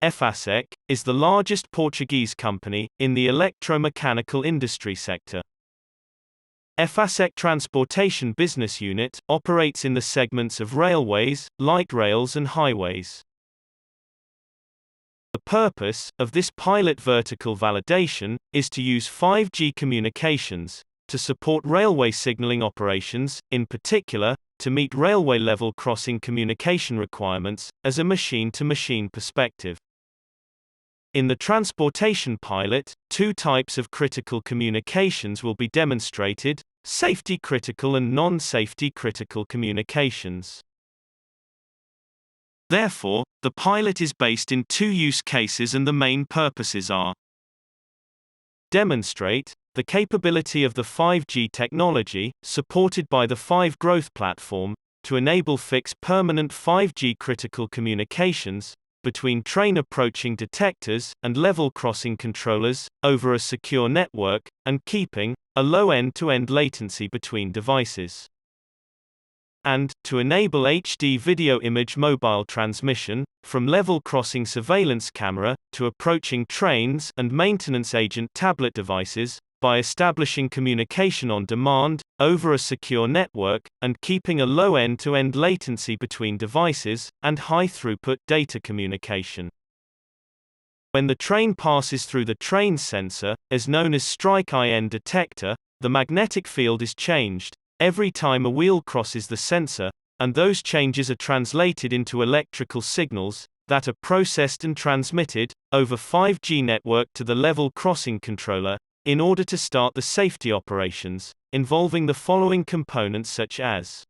Efacec, is the largest Portuguese company in the electromechanical industry sector. Efacec Transportation Business Unit operates in the segments of railways, light rails and highways. The purpose of this pilot vertical validation is to use 5G communications to support railway signaling operations, in particular, to meet railway level crossing communication requirements as a machine-to-machine perspective. In the transportation pilot, two types of critical communications will be demonstrated: safety critical and non-safety critical communications. Therefore, the pilot is based in two use cases and the main purposes are: demonstrate the capability of the 5G technology, supported by the 5 Growth Platform, to enable fixed permanent 5G critical communications between train approaching detectors and level crossing controllers over a secure network, and keeping a low end-to-end latency between devices. And to enable HD video image mobile transmission from level crossing surveillance camera to approaching trains and maintenance agent tablet devices by establishing communication on demand over a secure network and keeping a low end-to-end latency between devices and high-throughput data communication. When the train passes through the train sensor, as known as strike-IN detector, the magnetic field is changed every time a wheel crosses the sensor, and those changes are translated into electrical signals that are processed and transmitted over 5G network to the level crossing controller in order to start the safety operations, involving the following components such as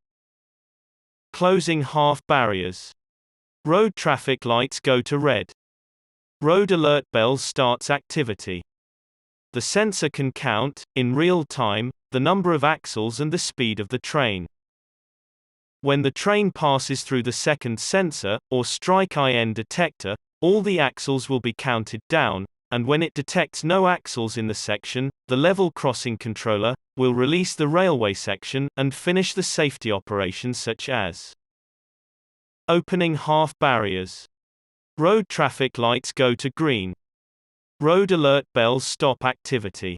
closing half barriers. Road traffic lights go to red. Road alert bell starts activity. The sensor can count, in real time, the number of axles and the speed of the train. When the train passes through the second sensor, or strike-IN detector, all the axles will be counted down, and when it detects no axles in the section, the level crossing controller will release the railway section and finish the safety operations such as opening half barriers. Road traffic lights go to green. Road alert bells stop activity.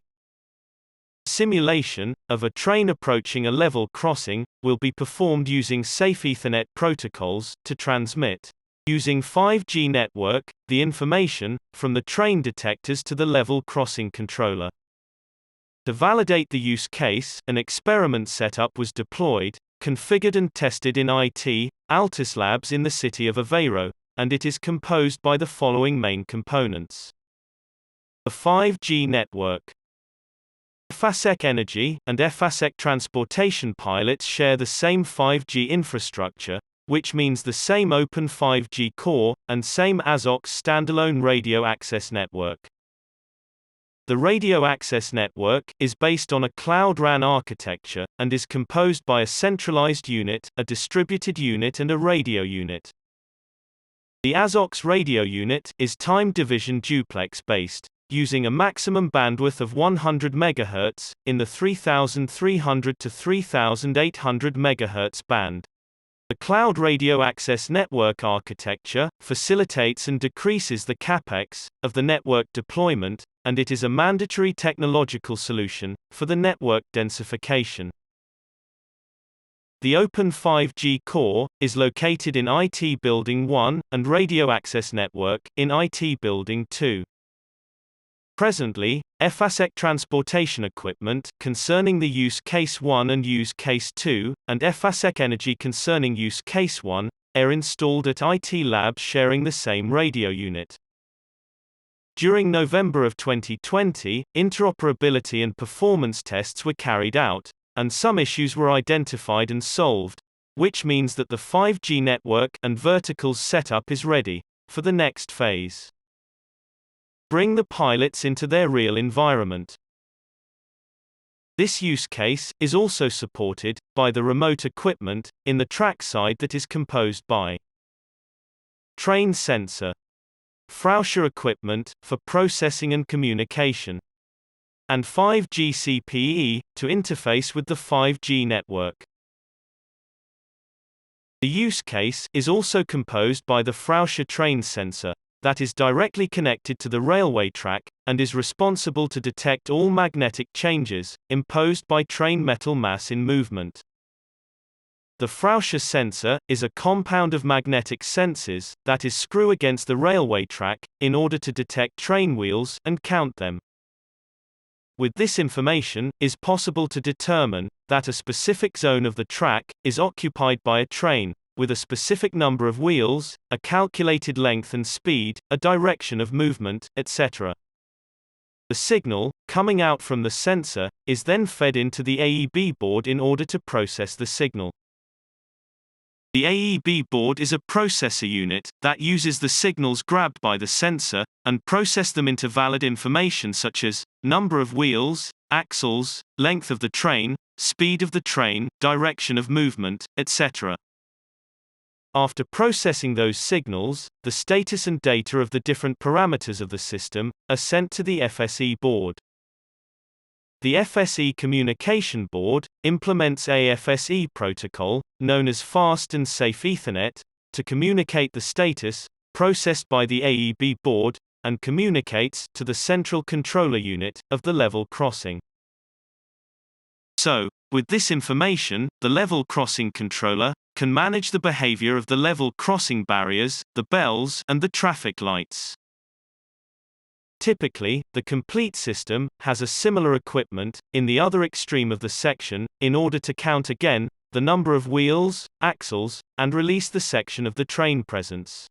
Simulation of a train approaching a level crossing will be performed using safe Ethernet protocols to transmit, using 5G network, the information from the train detectors to the level crossing controller. To validate the use case, an experiment setup was deployed, configured and tested in IT, Altus Labs in the city of Aveiro, and it is composed by the following main components. The 5G network. Efacec Energy and Efacec Transportation pilots share the same 5G infrastructure, which means the same open 5G core, and same ASOX standalone radio access network. The radio access network is based on a Cloud RAN architecture, and is composed by a centralized unit, a distributed unit and a radio unit. The ASOX radio unit is time division duplex based, using a maximum bandwidth of 100 MHz, in the 3300 to 3800 MHz band. The Cloud Radio Access Network architecture facilitates and decreases the CapEx of the network deployment, and it is a mandatory technological solution for the network densification. The Open 5G core is located in IT Building 1 and Radio Access Network in IT Building 2. Presently, Efacec Transportation Equipment concerning the Use Case 1 and Use Case 2, and Efacec Energy concerning Use Case 1, are installed at IT Labs sharing the same radio unit. During November of 2020, interoperability and performance tests were carried out, and some issues were identified and solved, which means that the 5G network and verticals setup is ready for the next phase. Bring the pilots into their real environment. This use case is also supported by the remote equipment in the trackside that is composed by train sensor, Frauscher equipment for processing and communication, and 5G CPE to interface with the 5G network. The use case is also composed by the Frauscher train sensor, that is directly connected to the railway track, and is responsible to detect all magnetic changes imposed by train metal mass in movement. The Frauscher sensor is a compound of magnetic sensors that is screw against the railway track in order to detect train wheels and count them. With this information, is possible to determine that a specific zone of the track is occupied by a train, with a specific number of wheels, a calculated length and speed, a direction of movement, etc. The signal, coming out from the sensor, is then fed into the AEB board in order to process the signal. The AEB board is a processor unit that uses the signals grabbed by the sensor and process them into valid information such as number of wheels, axles, length of the train, speed of the train, direction of movement, etc. After processing those signals, the status and data of the different parameters of the system are sent to the FSE board. The FSE Communication Board implements a FSE protocol, known as Fast and Safe Ethernet, to communicate the status, processed by the AEB board, and communicates to the central controller unit of the level crossing. So, with this information, the level crossing controller can manage the behavior of the level crossing barriers, the bells, and the traffic lights. Typically, the complete system has a similar equipment in the other extreme of the section, in order to count again the number of wheels, axles, and release the section of the train presence.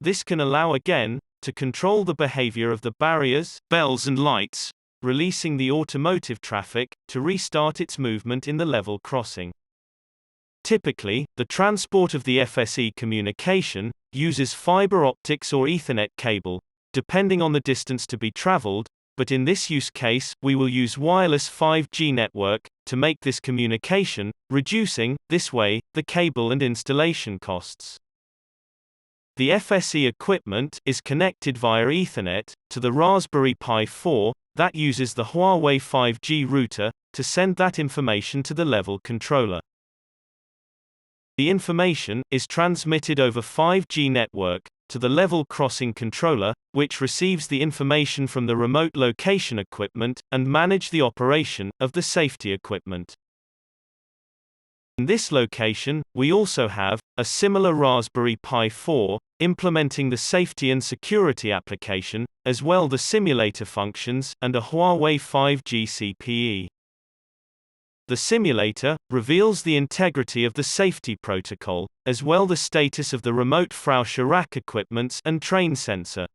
This can allow again to control the behavior of the barriers, bells and lights, releasing the automotive traffic to restart its movement in the level crossing. Typically, the transport of the FSE communication uses fiber optics or Ethernet cable, depending on the distance to be traveled, but in this use case, we will use wireless 5G network to make this communication, reducing, this way, the cable and installation costs. The FSE equipment is connected via Ethernet to the Raspberry Pi 4 that uses the Huawei 5G router to send that information to the level controller. The information is transmitted over 5G network to the level crossing controller, which receives the information from the remote location equipment and manage the operation of the safety equipment. In this location, we also have a similar Raspberry Pi 4 implementing the safety and security application, as well the simulator functions and a Huawei 5G CPE. The simulator reveals the integrity of the safety protocol, as well the status of the remote Frauscher rack equipments and train sensor.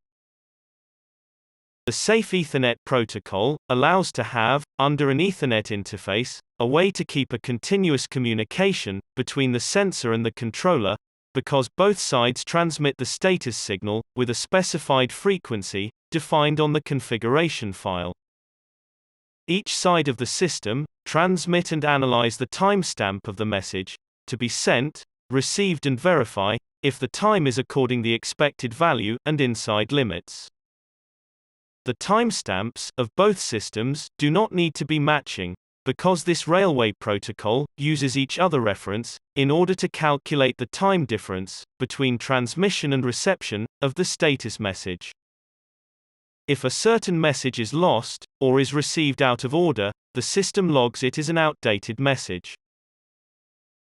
The Safe Ethernet protocol allows to have, under an Ethernet interface, a way to keep a continuous communication between the sensor and the controller, because both sides transmit the status signal with a specified frequency defined on the configuration file. Each side of the system transmit and analyze the timestamp of the message to be sent, received and verify if the time is according the expected value and inside limits. The timestamps of both systems do not need to be matching, because this railway protocol uses each other reference in order to calculate the time difference between transmission and reception of the status message. If a certain message is lost, or is received out of order, the system logs it as an outdated message.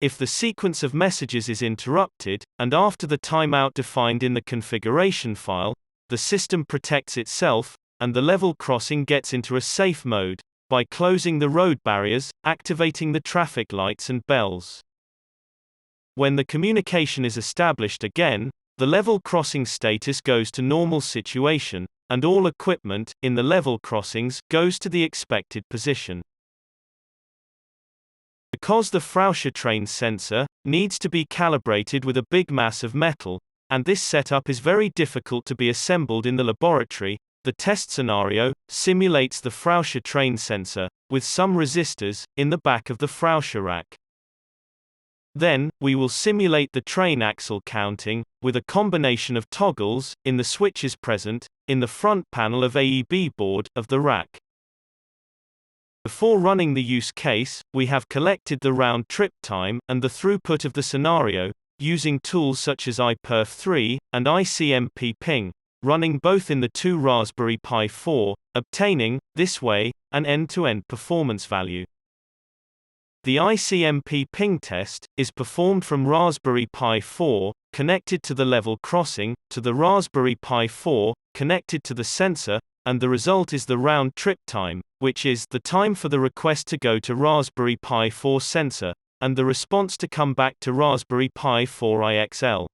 If the sequence of messages is interrupted, and after the timeout defined in the configuration file, the system protects itself, and the level crossing gets into a safe mode, by closing the road barriers, activating the traffic lights and bells. When the communication is established again, the level crossing status goes to normal situation, and all equipment in the level crossings goes to the expected position. Because the Frauscher train sensor needs to be calibrated with a big mass of metal, and this setup is very difficult to be assembled in the laboratory, the test scenario simulates the Frauscher train sensor with some resistors in the back of the Frauscher rack. Then, we will simulate the train axle counting with a combination of toggles in the switches present in the front panel of AEB board of the rack. Before running the use case, we have collected the round trip time and the throughput of the scenario using tools such as iPerf3 and ICMP ping, running both in the two Raspberry Pi 4, obtaining, this way, an end-to-end performance value. The ICMP ping test is performed from Raspberry Pi 4, connected to the level crossing, to the Raspberry Pi 4, connected to the sensor, and the result is the round-trip time, which is the time for the request to go to Raspberry Pi 4 sensor, and the response to come back to Raspberry Pi 4 IXL.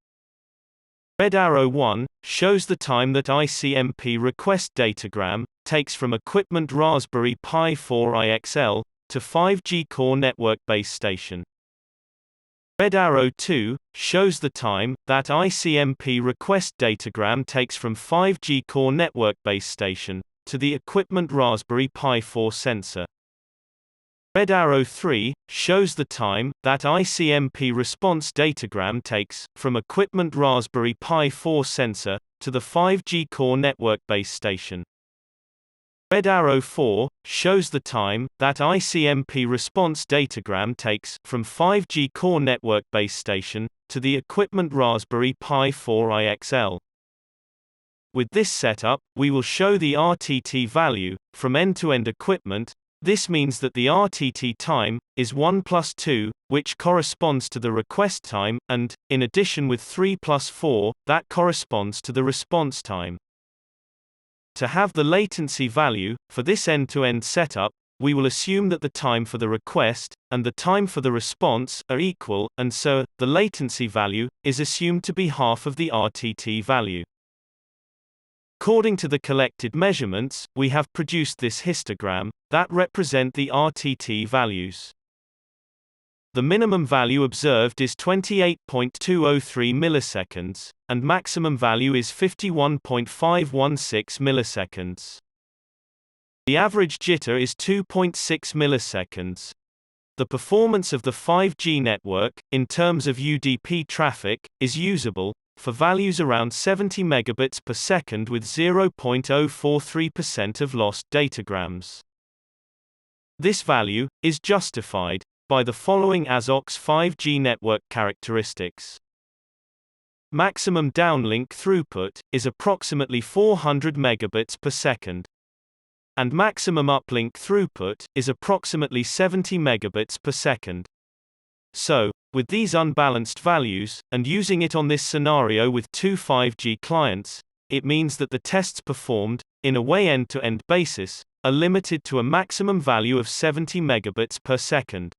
Red arrow 1 shows the time that ICMP request datagram takes from equipment Raspberry Pi 4 IXL to 5G core network base station. Red arrow 2 shows the time that ICMP request datagram takes from 5G core network base station to the equipment Raspberry Pi 4 sensor. Red arrow 3 shows the time that ICMP response datagram takes from equipment Raspberry Pi 4 sensor to the 5G core network base station. Red arrow 4 shows the time that ICMP response datagram takes from 5G core network base station to the equipment Raspberry Pi 4 IXL. With this setup, we will show the RTT value from end-to-end equipment. This means that the RTT time is 1 plus 2, which corresponds to the request time, and, in addition with 3 plus 4, that corresponds to the response time. To have the latency value for this end-to-end setup, we will assume that the time for the request and the time for the response are equal, and so the latency value is assumed to be half of the RTT value. According to the collected measurements, we have produced this histogram that represent the RTT values. The minimum value observed is 28.203 milliseconds, and maximum value is 51.516 milliseconds. The average jitter is 2.6 milliseconds. The performance of the 5G network, in terms of UDP traffic, is usable for values around 70 megabits per second with 0.043% of lost datagrams. This value is justified by the following ASOCS 5G network characteristics. Maximum downlink throughput is approximately 400 megabits per second, and maximum uplink throughput is approximately 70 megabits per second. So, with these unbalanced values, and using it on this scenario with two 5G clients, it means that the tests performed, in a way end-to-end basis, are limited to a maximum value of 70 megabits per second.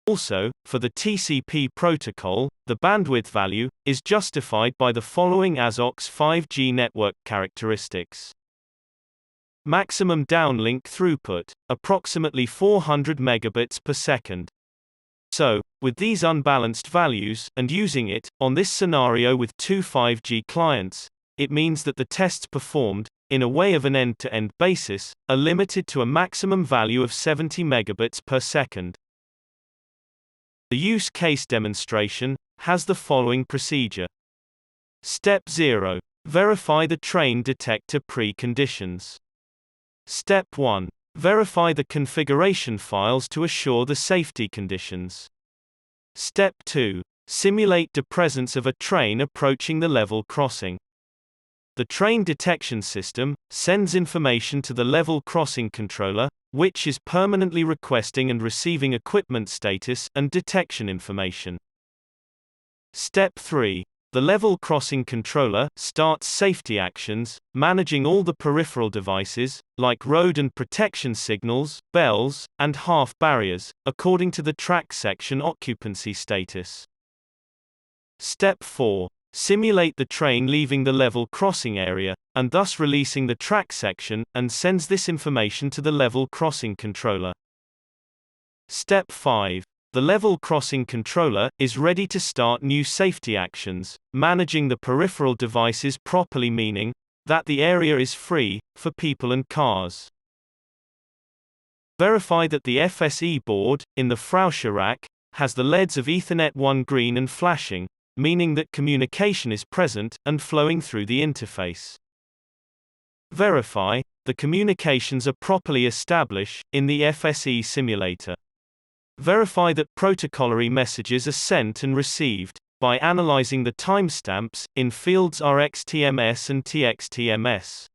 Also, for the TCP protocol, the bandwidth value is justified by the following ASOCS 5G network characteristics. Maximum downlink throughput, approximately 400 megabits per second. So, with these unbalanced values, and using it, on this scenario with two 5G clients, it means that the tests performed, in a way of an end-to-end basis, are limited to a maximum value of 70 megabits per second. The use case demonstration has the following procedure. Step 0. Verify the train detector preconditions. Step 1. Verify the configuration files to assure the safety conditions. Step 2. Simulate the presence of a train approaching the level crossing. The train detection system sends information to the level crossing controller, which is permanently requesting and receiving equipment status and detection information. Step 3. The level crossing controller starts safety actions, managing all the peripheral devices, like road and protection signals, bells, and half barriers, according to the track section occupancy status. Step 4. Simulate the train leaving the level crossing area, and thus releasing the track section, and sends this information to the level crossing controller. Step 5. The level crossing controller is ready to start new safety actions, managing the peripheral devices properly, meaning that the area is free for people and cars. Verify that the FSE board in the Frauscher rack has the LEDs of Ethernet 1 green and flashing, meaning that communication is present and flowing through the interface. Verify the communications are properly established in the FSE simulator. Verify that protocolary messages are sent and received by analyzing the timestamps in fields RxTMS and TXTMS.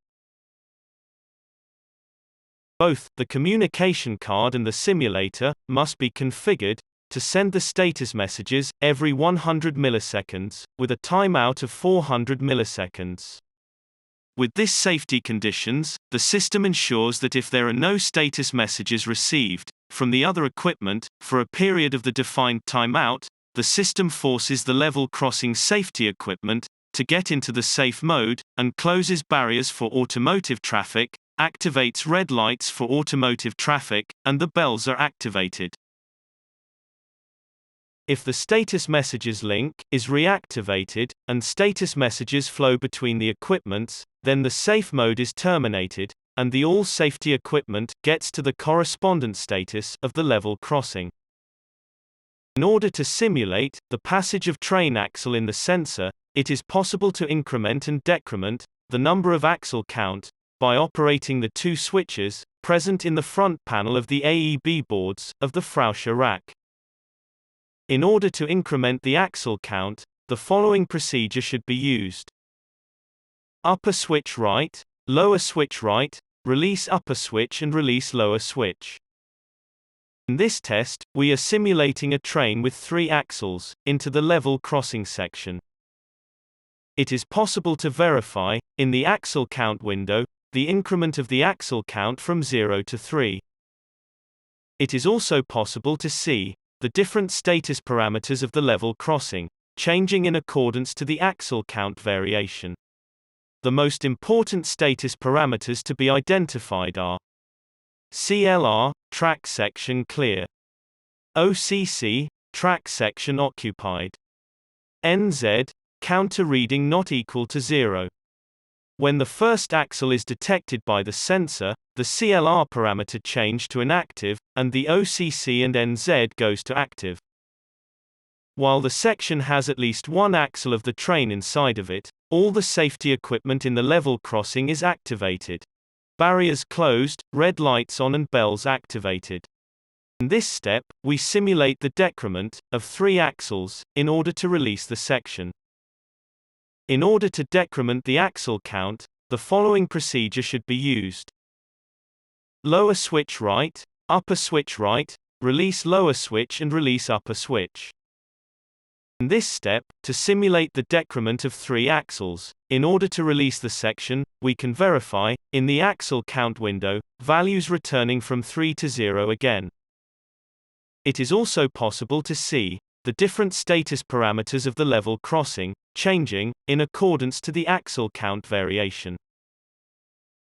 Both the communication card and the simulator must be configured to send the status messages every 100 milliseconds, with a timeout of 400 milliseconds. With this safety conditions, the system ensures that if there are no status messages received from the other equipment for a period of the defined timeout, the system forces the level crossing safety equipment to get into the safe mode and closes barriers for automotive traffic, activates red lights for automotive traffic, and the bells are activated. If the status messages link is reactivated and status messages flow between the equipments, then the safe mode is terminated, and the all safety equipment gets to the correspondent status of the level crossing. In order to simulate the passage of train axle in the sensor, it is possible to increment and decrement the number of axle count by operating the two switches present in the front panel of the AEB boards of the Frauscher rack. In order to increment the axle count, the following procedure should be used. Upper switch right, lower switch right, release upper switch and release lower switch. In this test, we are simulating a train with 3 axles into the level crossing section. It is possible to verify, in the axle count window, the increment of the axle count from 0 to 3. It is also possible to see the different status parameters of the level crossing, changing in accordance to the axle count variation. The most important status parameters to be identified are CLR, track section clear. OCC, track section occupied. NZ, counter reading not equal to 0. When the first axle is detected by the sensor, the CLR parameter change to inactive, and the OCC and NZ goes to active. While the section has at least one axle of the train inside of it, all the safety equipment in the level crossing is activated. Barriers closed, red lights on and bells activated. In this step, we simulate the decrement of 3 axles in order to release the section. In order to decrement the axle count, the following procedure should be used. Lower switch right, upper switch right, release lower switch and release upper switch. In this step, to simulate the decrement of 3 axles, in order to release the section, we can verify, in the axle count window, values returning from 3 to 0 again. It is also possible to see the different status parameters of the level crossing, changing in accordance to the axle count variation.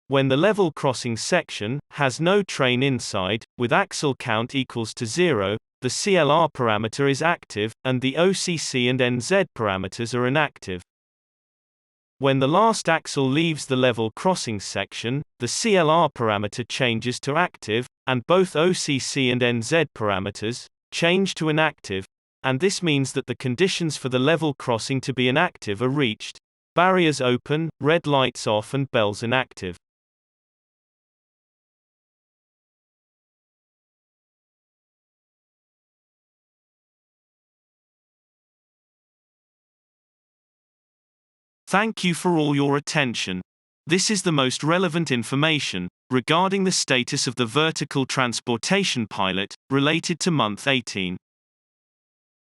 When the level crossing section has no train inside, with axle count equals to 0, the CLR parameter is active, and the OCC and NZ parameters are inactive. When the last axle leaves the level crossing section, the CLR parameter changes to active, and both OCC and NZ parameters change to inactive, and this means that the conditions for the level crossing to be inactive are reached. Barriers open, red lights off and bells inactive. Thank you for all your attention. This is the most relevant information regarding the status of the vertical transportation pilot related to month 18.